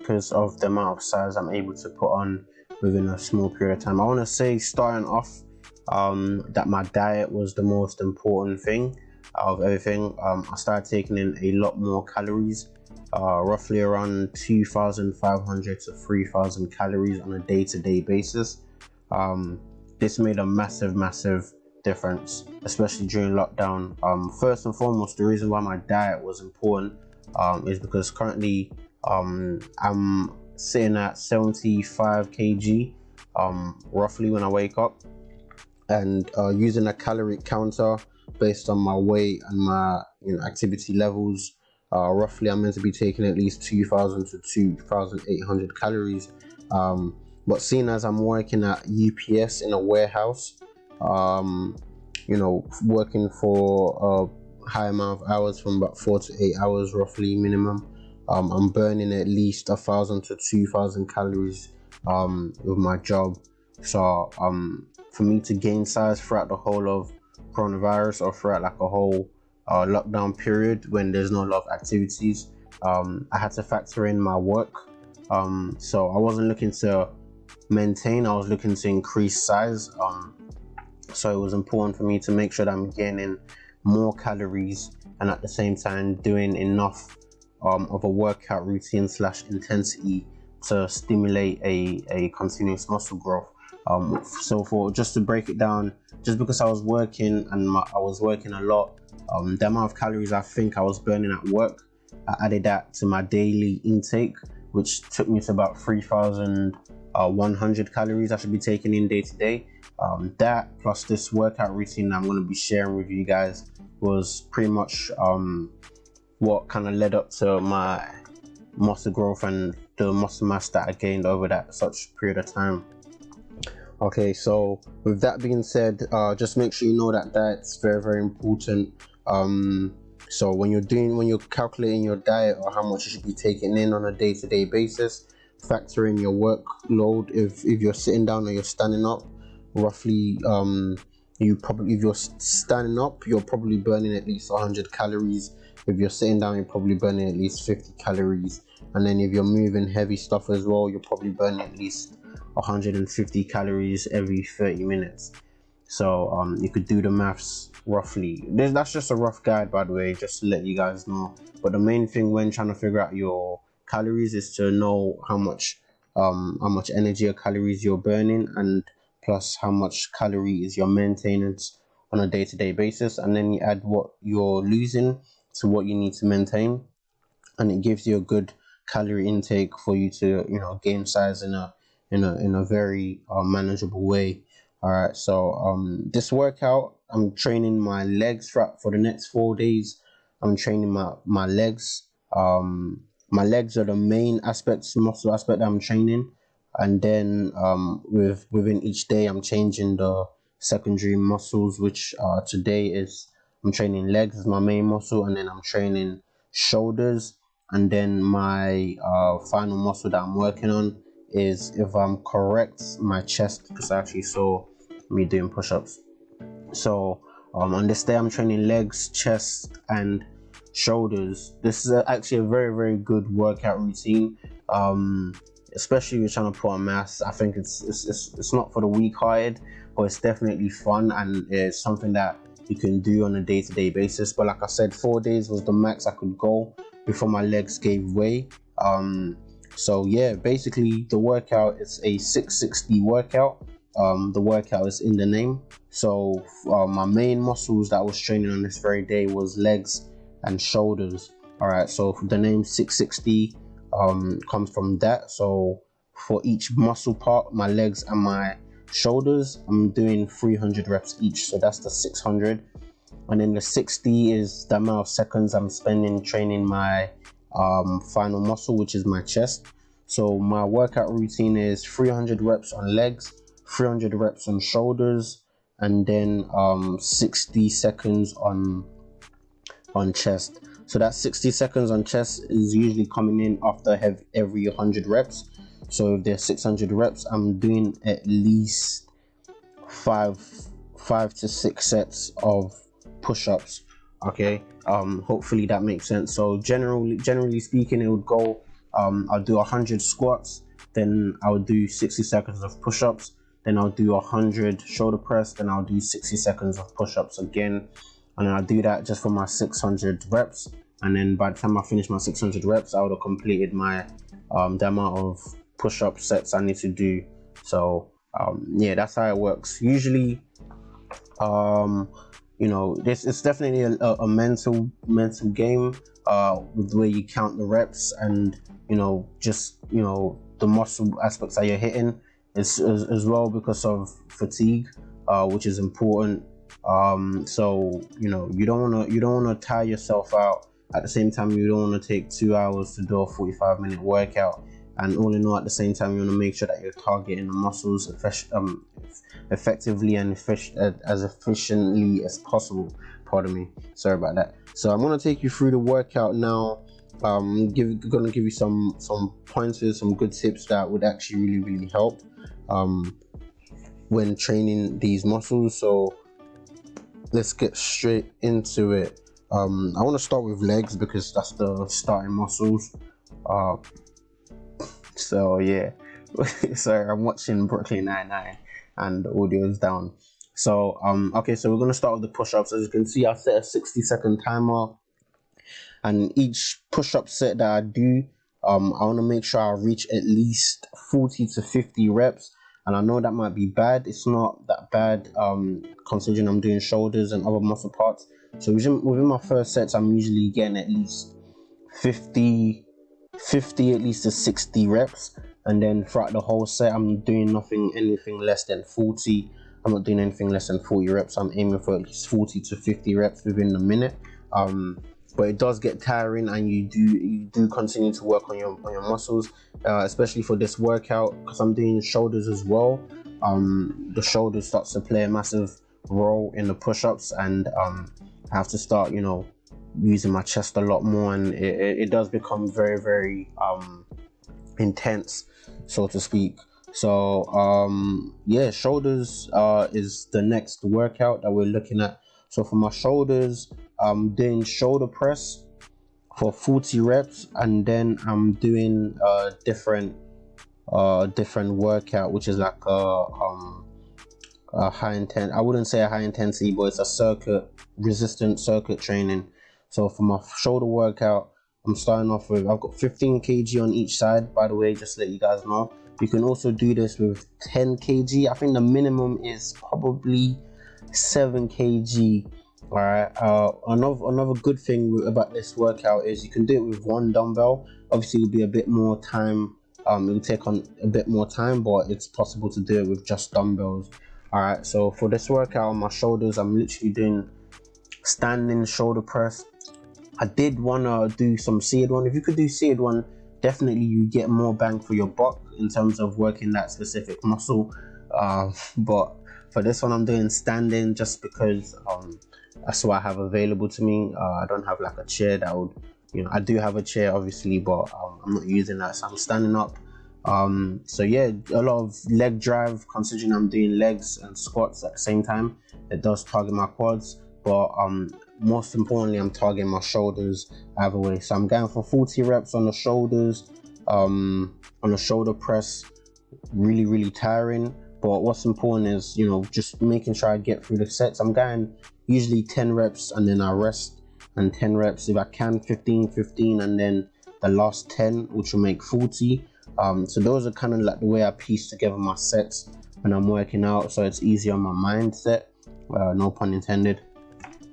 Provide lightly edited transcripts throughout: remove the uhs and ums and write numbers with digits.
because of the amount of size I'm able to put on within a small period of time. I want to say, starting off, that my diet was the most important thing out of everything. I started taking in a lot more calories, roughly around 2,500 to 3,000 calories on a day-to-day basis. This made a massive difference, especially during lockdown. First and foremost, the reason why my diet was important is because currently I'm sitting at 75 kg roughly when I wake up, and using a calorie counter based on my weight and my activity levels, roughly I'm meant to be taking at least 2,000 to 2,800 calories. But seeing as I'm working at UPS in a warehouse, working for a high amount of hours, from about 4 to 8 hours roughly minimum, I'm burning at least 1,000 to 2,000 calories with my job. So for me to gain size throughout the whole of coronavirus, or throughout like a whole lockdown period when there's not a lot of activities, I had to factor in my work. So I wasn't looking to maintain, I was looking to increase size. So it was important for me to make sure that I'm gaining more calories and at the same time doing enough of a workout routine / intensity to stimulate a continuous muscle growth. So for just to break it down, just because I was working and I was working a lot, the amount of calories I think I was burning at work, I added that to my daily intake, which took me to about 3,100 calories I should be taking in day to day. That plus this workout routine I'm going to be sharing with you guys was pretty much what kind of led up to my muscle growth and the muscle mass that I gained over that such period of time. Okay, so with that being said, just make sure you know that diet's very important. So when you're calculating your diet or how much you should be taking in on a day-to-day basis, factor in your workload. If you're sitting down or you're standing up, roughly if you're standing up, you're probably burning at least 100 calories. If you're sitting down, you're probably burning at least 50 calories. And then if you're moving heavy stuff as well, you're probably burning at least 150 calories every 30 minutes. So you could do the maths roughly. That's just a rough guide, by the way, just to let you guys know. But the main thing when trying to figure out your calories is to know how much energy or calories you're burning, and plus how much calorie is your maintenance on a day-to-day basis, and then you add what you're losing to what you need to maintain, and it gives you a good calorie intake for you to gain size in a very manageable way. All right, so this workout, I'm training my legs for the next 4 days. I'm training my legs. My legs are the main muscle aspect that I'm training, and then within each day I'm changing the secondary muscles, which today is I'm training legs as my main muscle, and then I'm training shoulders, and then my final muscle that I'm working on is, if I'm correct, my chest, because I actually saw me doing push-ups. So on this day I'm training legs, chest and shoulders. This is actually a very good workout routine, especially if you're trying to put on mass. I think it's not for the weak-hearted, but it's definitely fun, and it's something that you can do on a day-to-day basis. But like I said, 4 days was the max I could go before my legs gave way. So yeah, basically the workout is a 660 workout. The workout is in the name. So my main muscles that I was training on this very day was legs and shoulders. All right, so the name 660 comes from that. So for each muscle part, my legs and my shoulders, I'm doing 300 reps each, so that's the 600. And then the 60 is the amount of seconds I'm spending training my final muscle, which is my chest. So my workout routine is 300 reps on legs, 300 reps on shoulders, and then 60 seconds on chest. So that 60 seconds on chest is usually coming in after every 100 reps. So if there's 600 reps, I'm doing at least five to 6 sets of push-ups. Okay, hopefully that makes sense. So generally speaking, it would go I'll do 100 squats, then I'll do 60 seconds of push-ups, then I'll do 100 shoulder press, then I'll do 60 seconds of push-ups again, and then I'll do that just for my 600 reps. And then by the time I finish my 600 reps, I would have completed my the amount of push-up sets I need to do. So yeah, that's how it works usually. You know, this is definitely a mental game with the way you count the reps, and you know, just the muscle aspects that you're hitting as well, because of fatigue, which is important. So you know, you don't want to tire yourself out. At the same time, you don't want to take 2 hours to do a 45-minute workout, and all in all, at the same time, you want to make sure that you're targeting the muscles effectively and as efficiently as possible. Pardon me, sorry about that. So I'm going to take you through the workout now. Gonna give you some pointers, some good tips that would actually really help when training these muscles. So let's get straight into it. I want to start with legs because that's the starting muscles. So yeah, sorry, I'm watching Brooklyn Nine-Nine and the audio is down. So okay, so we're gonna start with the push-ups. As you can see, I set a 60-second timer, and each push-up set that I do, I want to make sure I reach at least 40 to 50 reps. And I know that might be bad. It's not that bad considering I'm doing shoulders and other muscle parts. So within my first sets, I'm usually getting at least 50 at least to 60 reps, and then throughout the whole set, I'm doing anything less than 40. I'm not doing anything less than 40 reps. I'm aiming for at least 40 to 50 reps within the minute. But it does get tiring, and you do continue to work on your muscles, especially for this workout, because I'm doing shoulders as well. The shoulders starts to play a massive role in the push-ups, and I have to start, you know, using my chest a lot more, and it does become very intense, so to speak. So yeah, shoulders is the next workout that we're looking at. So for my shoulders, I'm doing shoulder press for 40 reps, and then I'm doing a different workout, which is like a high intensity. I wouldn't say a high intensity, but it's a resistant circuit training. So for my shoulder workout, I'm starting off with, I've got 15 kg on each side, by the way, just to let you guys know. You can also do this with 10 kg. I think the minimum is probably 7 kg. All right. Another good thing about this workout is you can do it with one dumbbell. Obviously, it'll be a bit more time. It'll take on a bit more time, but it's possible to do it with just dumbbells. All right. So for this workout on my shoulders, I'm literally doing standing shoulder press. I did want to do some seated one. If you could do seated one, definitely you get more bang for your buck in terms of working that specific muscle. But for this one, I'm doing standing just because that's what I have available to me. I don't have like a chair that would, you know, I do have a chair obviously, but I'm not using that, so I'm standing up. So yeah, a lot of leg drive, considering I'm doing legs and squats at the same time. It does target my quads, but most importantly, I'm targeting my shoulders either way. So I'm going for 40 reps on the shoulders, on a shoulder press. Really tiring, but what's important is, you know, just making sure I get through the sets. I'm going usually 10 reps and then I rest, and 10 reps if I can, 15, and then the last 10, which will make 40. So those are kind of like the way I piece together my sets when I'm working out, so it's easier on my mindset, no pun intended.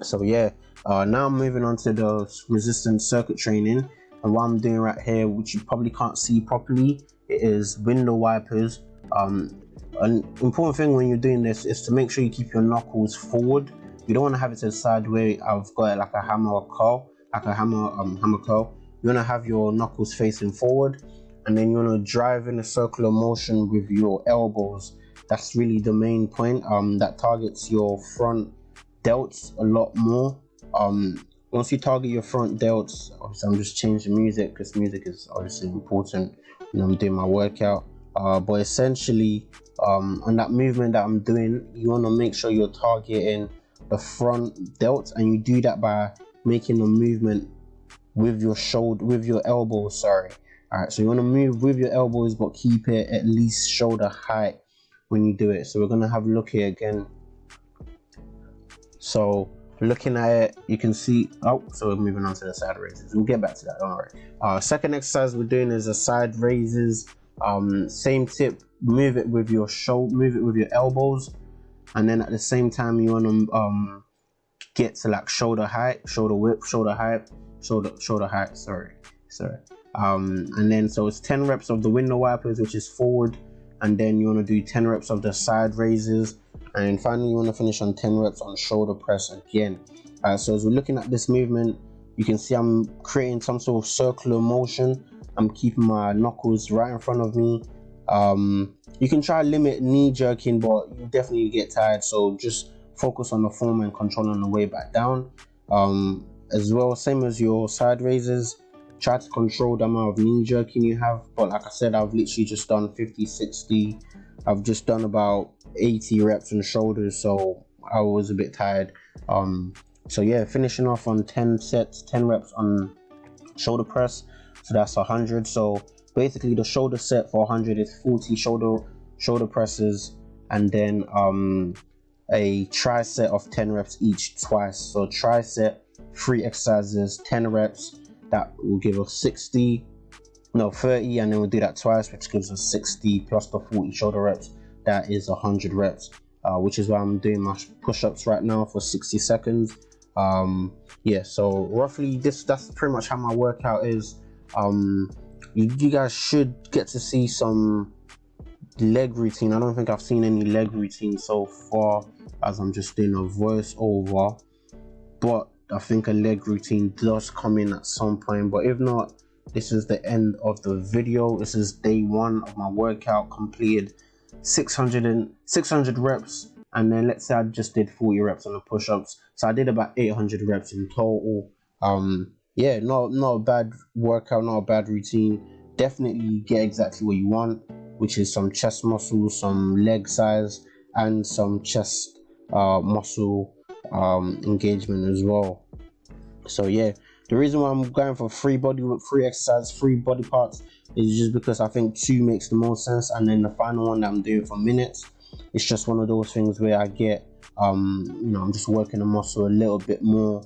So yeah, now I'm moving on to the resistant circuit training, and what I'm doing right here, which you probably can't see properly, it is window wipers. An important thing when you're doing this is to make sure you keep your knuckles forward. You don't want to have it to the side where I've got it like a hammer curl, hammer curl. You want to have your knuckles facing forward, and then you want to drive in a circular motion with your elbows. That's really the main point. That targets your front delts a lot more. Once you target your front delts, obviously I'm just changing music because music is obviously important when I'm doing my workout. But essentially, on that movement that I'm doing, you want to make sure you're targeting the front delts, and you do that by making a movement with your shoulder, with your elbows, sorry. All right, so you want to move with your elbows, but keep it at least shoulder height when you do it. So we're going to have a look here again. So looking at it, you can see, oh, so we're moving on to the side raises. We'll get back to that, don't worry. Second exercise we're doing is the side raises. Same tip, move it with your elbows, and then at the same time you want to get to like shoulder height, shoulder width, shoulder height, shoulder height, sorry. And then so it's 10 reps of the window wipers, which is forward, and then you want to do 10 reps of the side raises, and finally you want to finish on 10 reps on shoulder press again. So as we're looking at this movement, you can see I'm creating some sort of circular motion. I'm keeping my knuckles right in front of me. You can try limit knee jerking, but you definitely get tired, so just focus on the form and control on the way back down. As well, same as your side raises, try to control the amount of knee jerking you have. But like I said, I've literally just done 50, 60. I've just done about 80 reps on shoulders, so I was a bit tired. So yeah, finishing off on 10 sets, 10 reps on shoulder press, so that's 100. So basically the shoulder set for 100 is 40 shoulder presses, and then a tricep of 10 reps each twice. So tricep, 3 exercises, 10 reps, that will give us 30, and then we'll do that twice, which gives us 60 plus the 40 shoulder reps. That is 100 reps, which is why I'm doing my push-ups right now for 60 seconds. Yeah, so roughly that's pretty much how my workout is. You guys should get to see some leg routine. I don't think I've seen any leg routine so far, as I'm just doing a voiceover, but I think a leg routine does come in at some point. But if not, this is the end of the video. This is day 1 of my workout, completed 600 reps, and then let's say I just did 40 reps on the push-ups, so I did about 800 reps in total. Yeah, not a bad workout, not a bad routine. Definitely get exactly what you want, which is some chest muscles, some leg size, and some chest muscle engagement as well. So yeah, the reason why I'm going for free exercise, free body parts, is just because I think 2 makes the most sense, and then the final one that I'm doing for minutes, it's just one of those things where I get I'm just working the muscle a little bit more